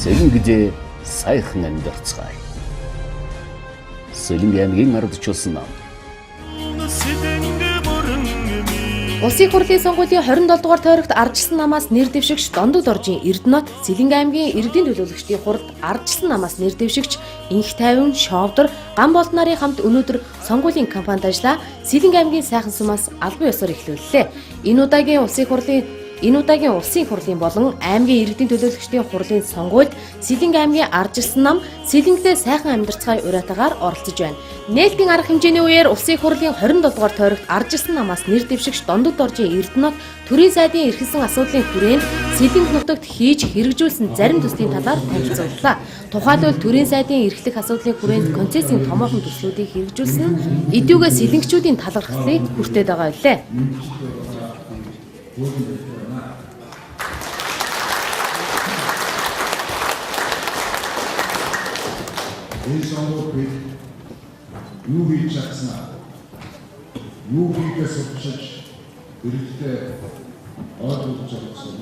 Сэлэнгдээ сайхан амьдарцгаая. Сэлэнг аймгийн ардчилсан нам. Улсын хурлын сонгуулийн 27 дугаар тойрогт ардчилсан намаас нэр дэвшигч Дондод Оржийн Эрдэнэт Сэлэнг аймгийн иргэдийн төлөөлөгчдийн хуралд ардчилсан намаас нэр дэвшигч Инх тайван Шовдор Гамболт нарын хамт өнөөдөр сонгуулийн кампанид ажиллаа. Сэлэнг аймгийн сайхан сумаас албан ёсоор эхлүүллээ. Энэ удаагийн улсын хурлын болон аймгийн иргэдийн төлөөлөгчдийн хурлын сонгуульд Сэлэнг аймгийн ардчилсан нам Сэлэнгдээ сайхан амьдарцгаая уриатаагаар оролцож байна. Нээлтийн арга хэмжээний үеэр улсын хурлын 27 дугаар тойрогт ардчилсан намаас нэр дэвшигч Дондод Оржийн Эрдэнэт төрийн сайдын эрхэлсэн асуудлын хүрээнд Сэлэнг нутагт хийж хэрэгжүүлсэн зарим төслийн талаар танилцууллаа. Тухайлбал төрийн сайдын эрхлэх асуудлын хүрээнд концессийн томоохон төслүүдийг хэрэгжүүлсэн эдүүгээ сэлэнгчүүдийн талархлыг хүртээд байгаа билээ. Энэ сонгуульд юу хийж чадсанаа юу хийгээ сурчиж иргэдэд ойлгуулж чадсан.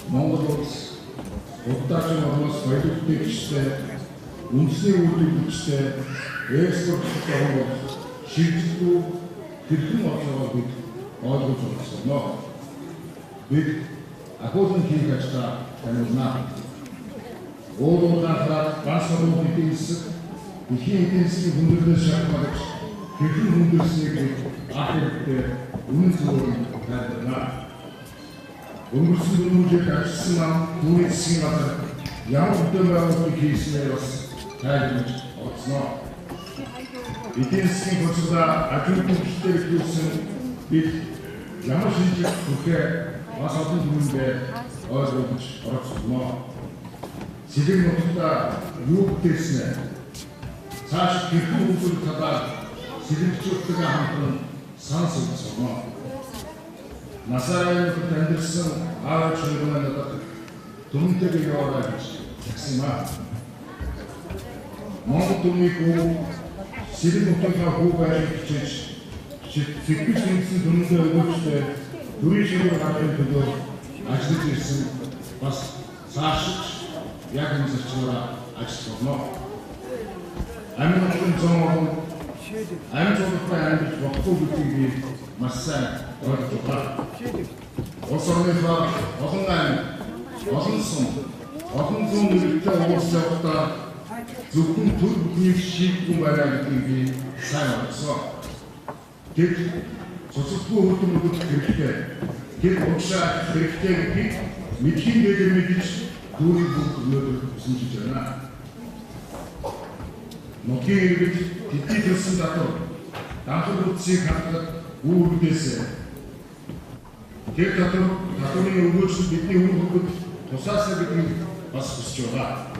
Монгол улс удаагийн орноос баялагчтай үндэсний үйлдвэрлэгчтэй экспортлогтой хөнгөн шилжүүлэлгүй хэрхэн болоог бид ойлгуулж чадсан. Бид ахуулан хийх ажлаа таниулнаа. Өөрөөр басруу эдийн засаг дэлхийн эдийн засгийн хүндрэлээс шалтгаалж хэрхэн хүндрэлснийг ахирлээ үнэн зөвөөр тайлбарна. Өнгөрсөн 4 жилд ажилласан нам түүний засгийн газар ямар үдэн байгууллагыг хийснээр бас тайлбарж олцноо. Эдийн засгийн хөсөлөө ажил хөдөлгөөнөөр ихлүүлсэн бид ямар шинжлэх бүхээ бас олон хүмүүстээ ойлгуулж оролцсноо. Сэлэнг нутагта юу бүтээснэ? Цааш хэрхэн үйлдвэр талаар сэлэнгчүүдтэй хамтран санал солилцоно. Насаараа нутагт амьдарсан аав ээжээ надад түмэнтэйгээ яваарай гэж загсан юм аа. Монгол түмний сэлэнг нутагта хүү байрыг хичээж сэтгэл зүйн түмэндээ өгөөжтэй төрийн шийдвэр гаргахын төлөө ажиллаж ирсэн бас цааш яг энэ зэрчмээр ажиллана. Амин нутгийн зам амьд улстай амьд болохгүй гэдгийг би маш сайн ойлгож байна. Улс орныхоо олон аймаг, олон сум, олон зүүн нэртэй улс явахдаа зөвхөн төр бүхнийг шийдгүй байна гэдгийг би сайн ойлгосон. Гэвч цоцолтгүй хөдөлмөрөд хэрэгтэй. Тэр уушаа хэрэгтэй гэдгийг мэдхийн дээр мэдж түүний бүгд өнөөдөр хүсэж байна. Нутгийн иргэд тэдний төлсөн татвар данхал утсыг хангах үүрэгээс тэр татварын өгөөж бидний үр хөвгөд тусаасаа гэдгийг бас хүсэж байгаа.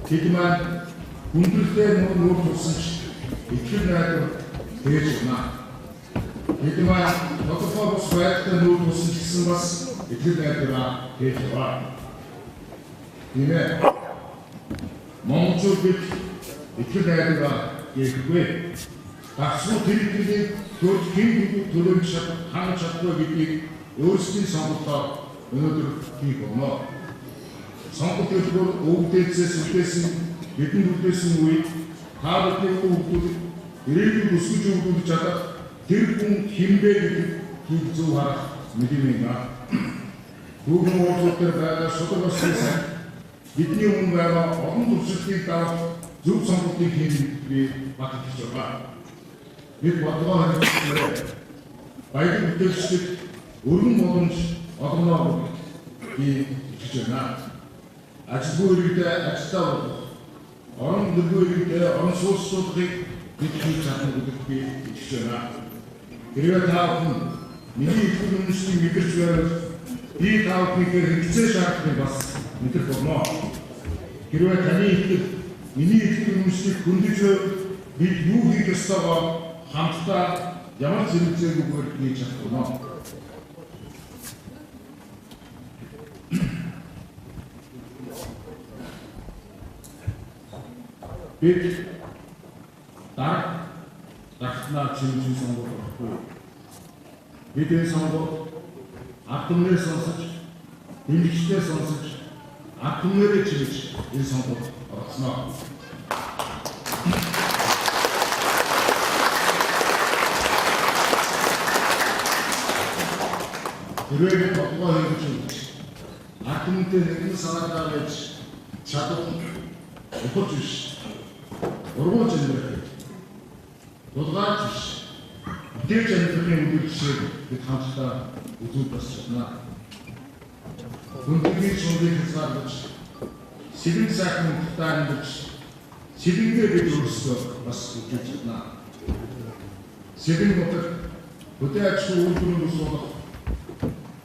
Тэд маань хүндрэлтэй нуур тусаж итгэл найдвар дээж байна. Тэд маань тодорхой бус байдалтай нуур тусаж гэсэн бас итгэл найдвараа дээж байна. Нэмээ монголчууд бид итгэл найдвараа гээхгүй. Гацгүй тэрийг төлөвлөж хангаж чаддаг гэдгийг өөрсдийн сонголтоор өнөөдөр хийх болно. Сонгол төлбөр өвдөөсөөс үлдээсэн бидний үлдээсэн үед та бүхний хүүхдүүд ирээдүйд өсгөж өгүүлж чадах тэр хүн хинбэ гэдгийг зөв харах мэдэмээ. Бүгэн уулзалтаар байгаа шударга болсон бидний өмнө байгаа олон туршилтыг давах зөв сонголтыг хийх би баталж байгаа. Бид бодлого хэрэгжүүлээ. Баялаг бүтээлчдэд өргөн боломж олгоноо би хийж байна. Ажилгүй иргэдэд ажилтаа болох, орон нутгийн иргэдэд орон сууцлуудыг бид хийж чадна гэдэгт би итгэж байна. Хэрвээ та бүхэн миний итгэл үнэмшийг мэдэрч байвал би та бүхнийг хэрэгцээ шаардлагыг бас мэдэх болно. Хэрвээ таны итгэл миний итгэл үнэмшийг хөндөж байвал бид юу хийх ёстойгоо хамтдаа ямар зэрэгцээгүйгээр хийж чадах болно. Бид дарахнаа чимжин сонгох болохгүй. Бид энэ сонгуульд ард түмнээ сонсож, дэмжигчдээ сонсож, ард түмээрээ чиглэж энэ сонгуульд оролцсноо. Тэрээр тогтгоо хийж өгч ард түмэнтэй нэгэн санаагаар байж чадвар ухаж биш. Ургуулж амьдрах. Дулгаарч биш. Мэдээж амьдрахын үйл жишээг бид хамтдаа үзүүл бас чадна. Хүндрийн шуныг хязгаарлаж, сэлэн сайхан мөнхтэй амьдарч, сэлэнгээ бид өөрсдөө бас үзүүлж чадна. Сэлэн нутаг хөдөө аж ахуйн үйлдвэрийн ус болох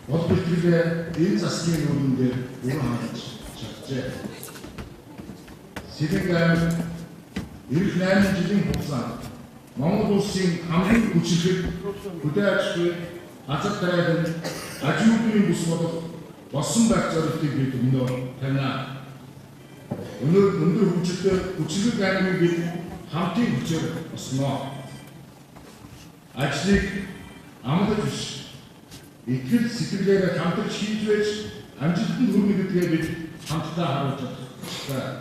бол бэлтгэлээ энэ засгийн өрнөн дээр өрн хангаж чаджээ. Сэлэн аймаг эх 8 жилийн хугацаанд Монгол улсын хамгийн хүчрхэг хөдөө аж ахуйн азар тариалан аж үйлдвэрийн бүс болох болсон байх зорилтыг бид өнөө танина. Өндөр хүчрхэг аймгийг бид хамтын хүчээр босноо. Ажлыг амлаж биш, итгэл сэтгэлээр хамтарч хийж байж амжилтанд хүрнэ гэдгээ бид хамтдаа харуулж байна.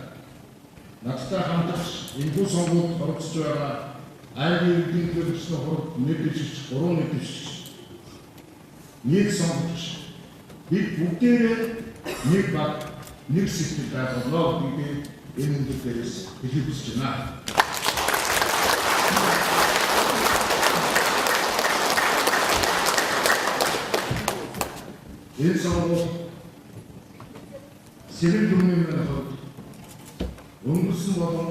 Надтай хамтарч энэ бүх сонгуульд оролцож байгаа аймгийн иргэдийн төлөвчний хурд нэвтрэгч, гурван нэвтрэгч, нэг сонгогч бид бүгдээрээ нэг баг, нэг сэтгэл байх болоо гэдгийг энэ өндөр дээрээс хэлэх хүсэж байна. Энэ сонгуульд сэлэн түмний хувьд өнгөрсөн болон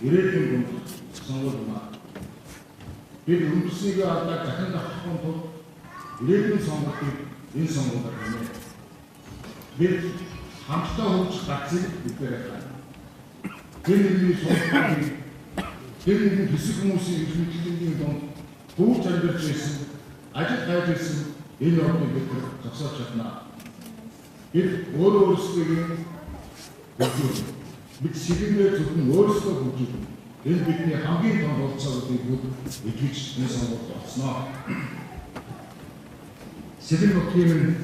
ирээдүйн дунд сонгуул байна. Бид өнгөрснийг алдаа дахин авахгүй тул ирээдүйн сонгуульд энэ сонгуульд хэмээн. Бид хамтдаа хөгжих гацыг бидээр байна. Тэр нэгний сонгуульд тэр нэгний хэсэг хүмүүсийн эрхлэлтийн дунд хөвж амьдарч байсан, ажил хайж байсан энэ орныг бид зогсоож чадна. Бид өөрсдөө хөгжүүлж, бид сэлэнээр зөвхөн өөрсдөө хөгжүүлж, энэ бидний хамгийн том болцоо гэдгийг бүгд итгэж энэ сонгуульд орсноо. Сэлэн нутгийн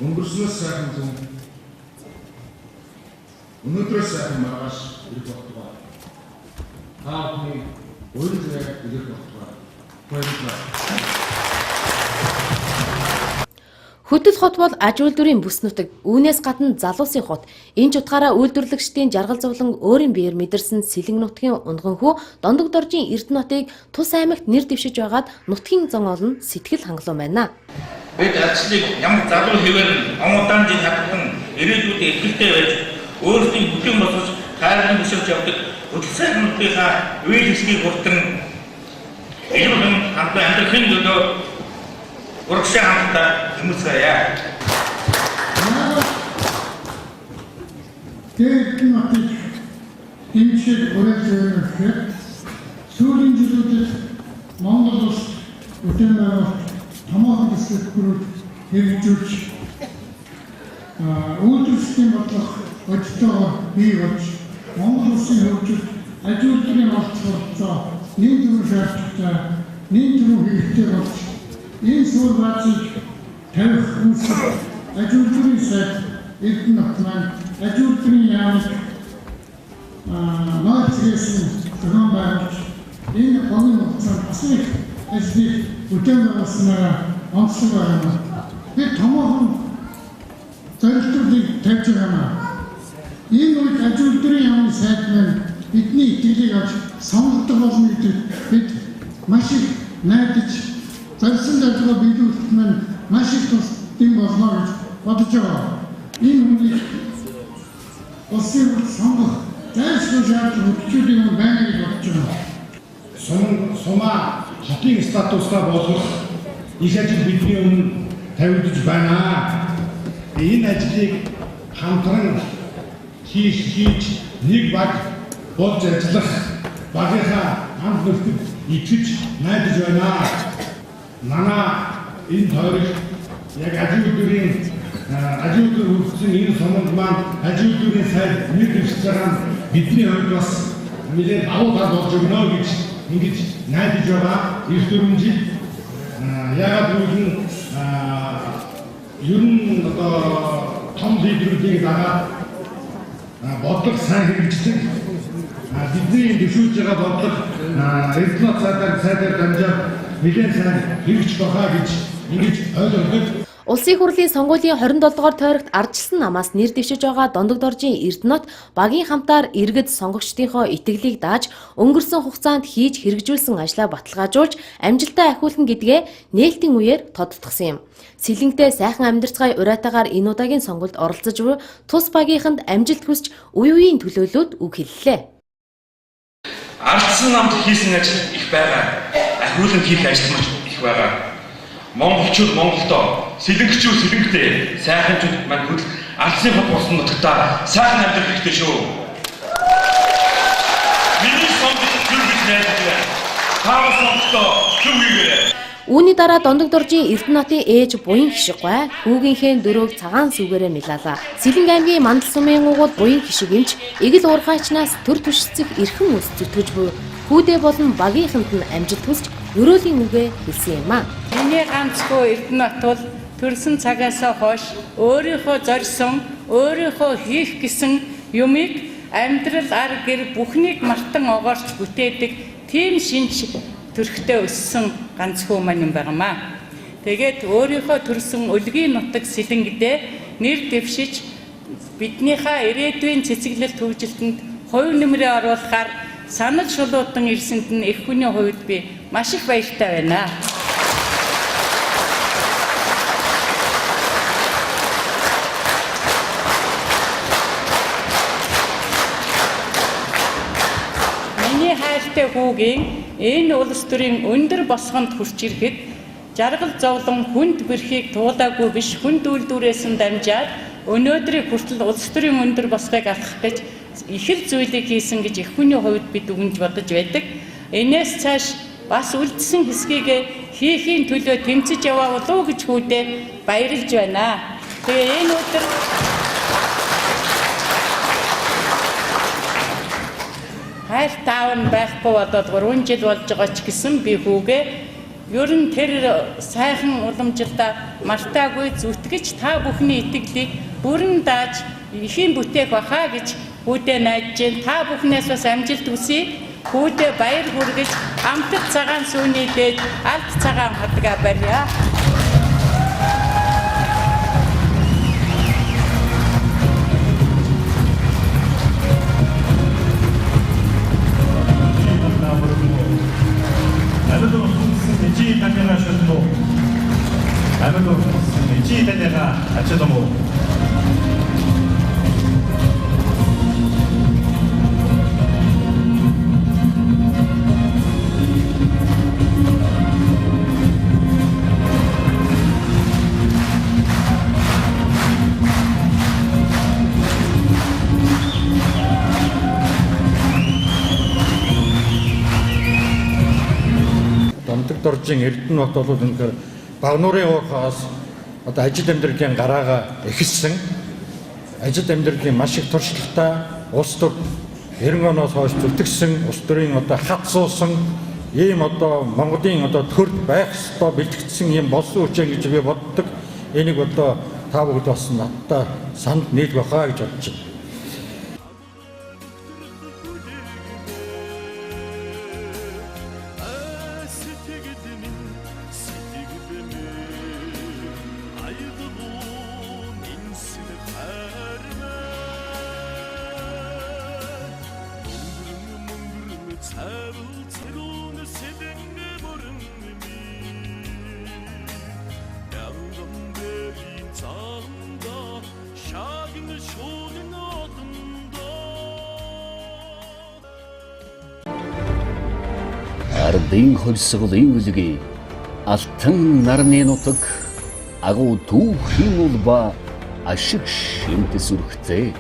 өнгөрснөөс сайхан зүүн өнөөдрөөс сайхан маргааш ирэх болтугай. Та бүхний өөрийн зэрэг ирэх болтугай. Баярлалаа. Хөтөл хот бол аж үйлдвэрийн бүс нутаг. Үүнээс гадна залуусын хот. Энэ ч утгаараа үйлдвэрлэгчдийн жаргал зовлон өөрийн биеэр мэдэрсэн Сэлэн нутгийн унганхүү Дондог доржийн Эрдэнэтийг тус аймагт нэр дэвшиж байгаад нутгийн зон олон сэтгэл хангалуун байна. Бид ажлыг ямар залуу хэвээр онгодаан жил хатган ирээдүйд ихтэй байж өөрсдийн бүтээн болгож хайрлан биширч явдаг хөдөл сайхнуудынхаа үйл хэсгийг хүртэн энэ хамтдаа амьдрахын төлөө урагшаа хамтдаа хүмүүцгээе. Эрдэнэ нутгийг дэмжиж өрөөлөөр сүүлийн жилүүдэд Монгол улс бүтээн байгуулалт томоохон хэсэг бүрүүд хэрэгжүүлж үйлдвэрлэлийн бодлого өдөртөө бий болж Монгол улсын хөгжилд аж үйлдвэрийн оролцоо нийт төрийн шаардлагатай нийт төрийн хэрэгтэй болж энэ суур баазыг тавих хүсэл аж үйлдвэрийн сайд Эрдэнэ нут маань аж үйлдвэрийн яамд нөөцгөөс зохион байгуулж энэ хогийн хугацаанд бас их ажлыг бүтээн байгуулснараа онцлог байна. Бид томоохон зорилтуудыг тавьж байгаа. Энэ үед аж үйлдвэрийн яамны сайд маань бидний итгэлийг авч сонголтог болно гэдэг бид маш их найдаж зорьсон зорилгоо биелүүлэх маань маш их тусдсан болно гэж бодож байгаа. Энэ хүнийг улсын хурлд сонгох зайлшгүй шаардлага хөтөлбөрийн байна гэж бодож байгаа. Сумаа хотын статустай болгох их ажил бидний өмнө тавигдж байна. Энэ ажлыг хамтран хийж нэг баг болж ажиллах багийнхаа хамт нөхдөд итгэж найдаж байна. Манай энэ тойрог яг аж үйлдвэрийн хүрсэн энэ сонгуульд маань аж үйлдвэрийн сайд нэг дэвшиж байгаа нь бидний хувьд бас нэлээд давуу тал болж өгнө гэж ингэж найдаж байгаа. Эрт 4 жил яагаад гэвэл ер нь одоо том лидерүүдийг дагаад бодлого сайн хэрэгждэг бидний дэвшүүлж байгаа бодлого Эрдэнэт сайдаар дамжаад нэгэн сайн хэрэгж байгаа гэж ингэж ойлгодог. Улсын хурлын сонгуулийн 27 дугаар тойрогт ардчилсан намаас нэр дэвшиж байгаа Дондог доржийн Эрдэнэт багийн хамтаар иргэд сонгогчдийнхоо итгэлийг дааж өнгөрсөн хугацаанд хийж хэрэгжүүлсэн ажлаа баталгаажуулж амжилтаа ахиулна гэдгээ нээлтийн үеэр тодтогсон юм. Сэлэнгтэй сайхан амьдарцгаая ураатаагаар энэ удаагийн сонгуульд оролцож буй тус багийнханд амжилт хүсч үе үеийн төлөөлөлд үг хэллээ. Ардчилсан намд хийсэн ажил их байгаа. Ахиулан хийх ажил маш их байгаа. Монголчууд Монголдоо, сэлэнгчүүд сэлэнгтэй, сайханчууд маань хөл ардсын хот болсон нутагтаа сайхан амьдрах хэрэгтэй шүү. Миний сонгож зүг гэж найдаж таа сонгохдоо зүг хийгээрэй. Үүний дараа Дондог доржийн Эрдэнэтийн ээж буян хишиггүй хүүгийнхээ дөрөөг цагаан сүгээрээ мэлаалаа. Сэлэнг аймгийн Мандал сумын уугууд буян хишиг эмч эгэл уурхайчнаас төр түшицэх эрхэм үс зүтгэж буй хүүдээ болон багийнханд нь амжилт хүсч өрөөлийн үгээ хэлсэн юм а. Миний ганцгүй Эрдэнэт бол төрсөн цагаас хойш өөрийнхөө зорьсон, өөрийнхөө хийх гэсэн юмыг амьдрал ар гэр бүхнийг мартан огоорч бүтээдэг тийм шинж төрхтэй өссөн ганцгүй маань юм байнамаа. Тэгээд өөрийнхөө төрсөн өлгийн нутаг Сэлэнгдээ нэр дэвшиж биднийхээ ирээдүйн цэцэглэл төвжилтэнд хувь нэмрээ оруулахаар санал шулуудан ирсэнд нь их хүний хувьд би маш их баяртай байна. Миний хайртай хүүгийн энэ улс төрийн өндөр босгонд хүрч ирэхэд жаргал зовлон хүнд бэрхийг туулаагүй биш хүнд үйлдвэрээс нь дамжаад өнөөдрийг хүртэл улс төрийн өндөр босгыг алхах гэж их л зүйлийг хийсэн гэж их хүний хувьд би дүгнж бодож байдаг. Энээс цааш бас үлдсэн хэсгийг хийхийн төлөө тэмцэж яваа болов уу гэж хүүдээ баярлж байна. Тэгээ энэ өдөр хайр таав нь байхгүй болоод 3 жил болж байгаа ч гэсэн би хүүгээ ер нь тэр сайхан уламжилдаа мартаагүй зүтгэж та бүхний итгэлийг бүрэн дааж ихийн бүтээх бахаа гэж хүүдээ найдаж байна. Та бүхнээс бас амжилт хүсье. Хүүдээ баяр хүргэж амтд цагаан сүүний дээд алт цагаан хадгаа барья. Дондог доржийн Эрдэнэт бол үнэхээр баг нуурын уурхаас одоо ажил амьдралын гараага эхэлсэн ажил амьдралын маш их туршлагатай улс төр 90 оноос хойш зүтгэсэн улс төрийн одоо хатсуусан ийм одоо Монголын одоо төр байх ёстой бэлтгэгдсэн ийм болсон хүчин гэж би боддог. Энийг одоо та бүгд бас надтай санд нийлэх байхаа гэж бодож байна. Ардын хөлсгөлийн үлгий алтан нарны нутаг агуу түүхийн улба ашиг шимтэс үрхтэй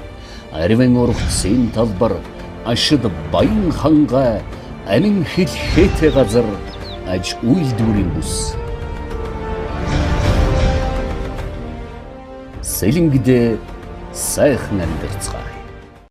аривэн ургацын талбар ашид баян ханга амин хэлхээтэй газар аж үйлдвэрийн бүс Сэлэнгдээ сайхан амьдарцгаая.